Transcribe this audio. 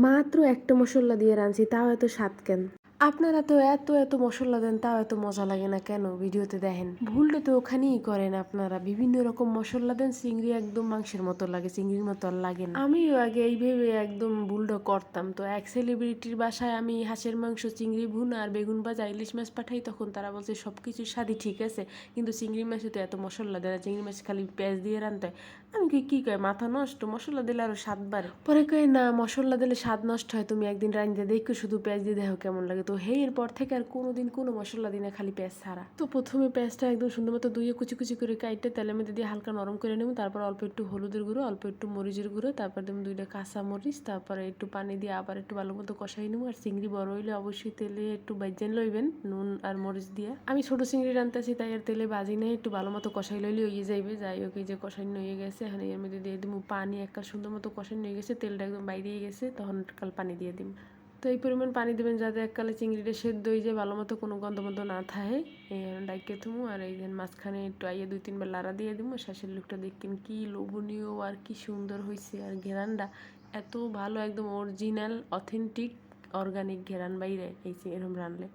মাত্র একটা মসল্লা দিয়ে রাঁধছি, তাও এত স্বাদ কেন? আপনারা তো এত এত মসল্লা দেন, তাও এত মজা লাগে না কেন? ভিডিওতে দেখেন ভুলটা তো ওখানেই করেন আপনারা। বিভিন্ন রকম মসল্লা দেন, চিংড়ি একদম মাংসের মতো লাগে, চিংড়ির মতো আর লাগে না। আমিও আগে এই ভেবে একদম ভুলটা করতাম। তো এক সেলিব্রিটির বাসায় আমি হাঁসের মাংস, চিংড়ি ভুনা আর বেগুন ভাজা, ইলিশ মাছ পাঠাই, তখন তারা বলছে সবকিছু স্বাদই ঠিক আছে, কিন্তু চিংড়ি মাছে তো এত মসল্লা দেয় না, চিংড়ি মাছ খালি পেঁয়াজ দিয়ে রানতে হয়। আমি কি কয় মাথা নষ্ট, মসল্লা দিলে আরো স্বাদ বাড়ে। পরে কয় না, মসল্লা দিলে স্বাদ নষ্ট হয়, তুমি একদিন রাঁধতে দেখো শুধু পেঁয়াজ দিয়ে দেখো কেমন লাগে। তো এরপর থেকে আর কোনোদিন কোনো মসল্লা দিই না, খালি পেঁয়াজ ছাড়া। তো প্রথমে পেঁয়াজটা একদম সুন্দর মতো ধুয়ে কুচি কুচি করে কাইটে তেলের মধ্যে দিয়ে হালকা নরম করে নেব। তারপর অল্প একটু হলুদের গুঁড়ো, অল্প একটু মরিচের গুঁড়ো, তারপর দেবো 2টা কাঁচা মরিচ, তারপরে একটু পানি দিয়ে আবার একটু ভালো মতো কষাই নেবো। আর চিংড়ি বড় হইলে অবশ্যই তেলে একটু ভাজেন লইবেন নুন আর মরিচ দিয়ে। আমি ছোট চিংড়ি রাঁধতেছি, তাই আর তেলে ভাজি নেই, একটু ভালো মতো কষাই লইলে হয়ে যাইবে। যাই হোক, এই যে কষাই হয়ে গেছে, এখানে এর মধ্যে দিয়ে দিব পানি। একটা সুন্দর মতো কষাই হয়ে গেছে, তেলটা একদম বাইরে গেছে, তখন কাল পানি দিয়ে দিন। তো এই পরিমাণ পানি দেবেন যাতে এককালে চিংড়িটা সেদ্ধ হয়ে যায়, ভালো মতো কোনো গন্ধ মতো না থাকে। এই ডাইকে থুমু। আর এই মাঝখানে একটু আইয়ে 2-3 বার লাড়া দিয়ে দিব। শেষের লুকটা দেখেন কি লোভনীয় আর কি সুন্দর হয়েছে। আর ঘেরানটা এত ভালো, একদম অরিজিনাল অথেন্টিক অর্গানিক ঘেরান বাইরে এই এরকম রানলে।